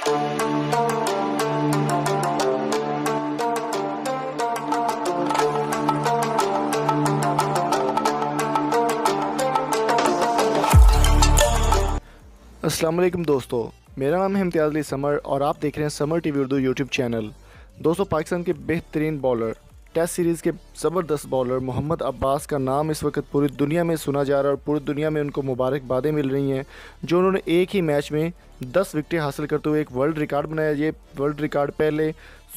अस्सलाम वालेकुम दोस्तों, मेरा नाम है इम्तियाज़ अली समर और आप देख रहे हैं summer TV Urdu YouTube channel. दोस्तों, पाकिस्तान के बेहतरीन बॉलर, टेस्ट सीरीज़ के ज़बरदस्त बॉलर मोहम्मद अब्बास का नाम इस वक्त पूरी दुनिया में सुना जा रहा है और पूरी दुनिया में उनको मुबारकबादें मिल रही हैं, जो उन्होंने एक ही मैच में 10 विकेटें हासिल करते हुए एक वर्ल्ड रिकॉर्ड बनाया। ये वर्ल्ड रिकॉर्ड पहले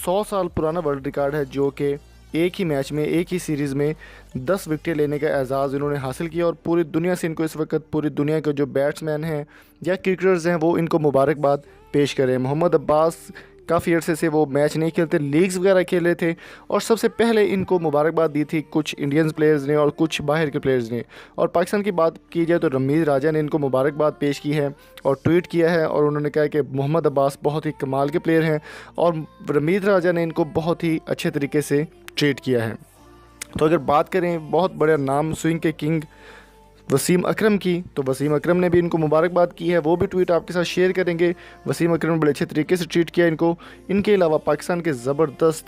100 साल पुराना वर्ल्ड रिकॉर्ड है, जो कि एक ही मैच में, एक ही सीरीज़ में 10 विकेटें लेने का एजाज़ इन्होंने हासिल किया। और पूरी दुनिया से इनको इस वक्त पूरी दुनिया के जो बैट्समैन हैं या क्रिकेटर्स हैं वो इनको मुबारकबाद पेश करें। मोहम्मद अब्बास काफ़ी अरसे से वो मैच नहीं खेलते, लीग्स वगैरह खेले थे और सबसे पहले इनको मुबारकबाद दी थी कुछ इंडियंस प्लेयर्स ने और कुछ बाहर के प्लेयर्स ने। और पाकिस्तान की बात की जाए तो रमीज़ राजा ने इनको मुबारकबाद पेश की है और ट्वीट किया है और उन्होंने कहा कि मोहम्मद अब्बास बहुत ही कमाल के प्लेयर हैं और रमीज़ राजा ने इनको बहुत ही अच्छे तरीके से ट्रीट किया है। तो अगर बात करें बहुत बड़ा नाम स्विंग के किंग वसीम अकरम की, तो वसीम अकरम ने भी इनको मुबारकबाद की है, वो भी ट्वीट आपके साथ शेयर करेंगे। वसीम अकरम ने बड़े अच्छे तरीके से ट्रीट किया इनको। इनके अलावा पाकिस्तान के ज़बरदस्त,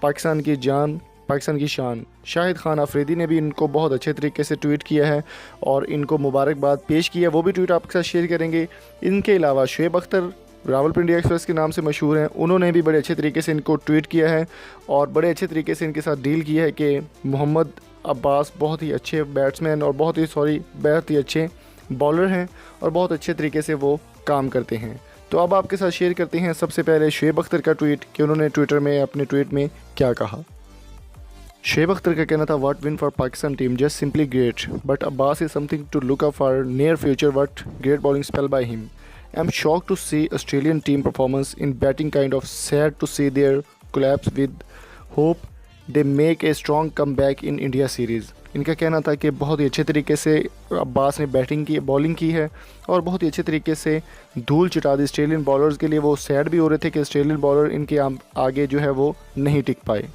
पाकिस्तान की जान, पाकिस्तान की शान शाहिद खान अफरीदी ने भी इनको बहुत अच्छे तरीके से ट्वीट किया है और इनको मुबारकबाद पेश किया, वो भी ट्वीट आपके साथ शेयर करेंगे। इनके अलावा शुएब अख्तर रावलपिंडी एक्सप्रेस के नाम से मशहूर हैं, उन्होंने भी बड़े अच्छे तरीके से इनको ट्वीट किया है और बड़े अच्छे तरीके से इनके साथ डील किया है कि मोहम्मद अब्बास बहुत ही अच्छे बैट्समैन और बहुत ही अच्छे बॉलर हैं और बहुत अच्छे तरीके से वो काम करते हैं। तो अब आपके साथ शेयर करते हैं सबसे पहले शुएब अख्तर का ट्वीट कि उन्होंने ट्विटर में अपने ट्वीट में क्या कहा। शुएब अख्तर का कहना था, what win for Pakistan team, just simply great, but Abbas is something to look up for near future, what great bowling spell by him. I'm shocked to see Australian team performance in batting, kind of sad to see their collapse, with hope they make a strong comeback in India series। इनका कहना था कि बहुत ही अच्छे तरीके से अब्बास ने bowling की है और बहुत ही अच्छे तरीके से धूल चिटा दी ऑस्ट्रेलियन बॉलर्स के लिए। वो सैड भी हो रहे थे कि ऑस्ट्रेलियन बॉलर इनके आगे जो है वो नहीं टिक पाए।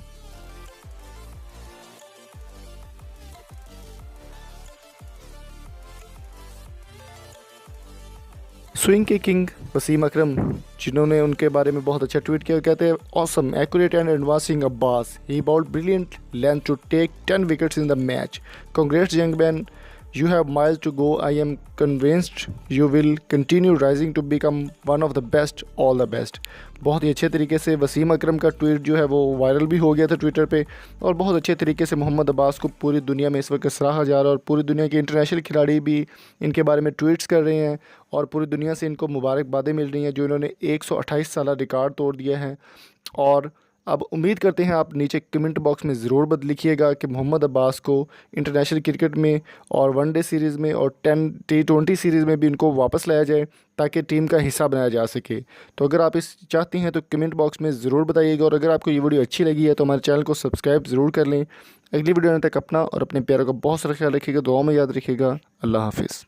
स्विंग के किंग वसीम अकरम, जिन्होंने उनके बारे में बहुत अच्छा ट्वीट किया, कहते हैं, awesome, accurate and advancing Abbas, he bowled brilliant length to take 10 wickets in the match, congrats young man, you have miles to go, I am convinced you will continue rising to become one of the best, all the best। बहुत ही अच्छे तरीके से वसीम अकरम का tweet जो है वो viral भी हो गया था ट्विटर पे और बहुत अच्छे तरीके से मोहम्मद अब्बास को पूरी दुनिया में इस वक्त सराहा जा रहा है और पूरी दुनिया के इंटरनेशनल खिलाड़ी भी इनके बारे में ट्वीट्स कर रहे हैं और पूरी दुनिया से इनको मुबारकबादें मिल रही हैं, जो इन्होंने 128 साल रिकॉर्ड तोड़ दिया है। और अब उम्मीद करते हैं आप नीचे कमेंट बॉक्स में ज़रूर लिखिएगा कि मोहम्मद अब्बास को इंटरनेशनल क्रिकेट में और वनडे सीरीज़ में और T20 सीरीज़ में भी इनको वापस लाया जाए ताकि टीम का हिस्सा बनाया जा सके। तो अगर आप इस चाहती हैं तो कमेंट बॉक्स में ज़रूर बताइएगा और अगर आपको ये वीडियो अच्छी लगी है तो हमारे चैनल को सब्सक्राइब ज़रूर कर लें। अगली वीडियो आने तक अपना और अपने प्यारों का बहुत सारा ख्याल रखिएगा, दुआ में याद रखिएगा। अल्लाह हाफिज़।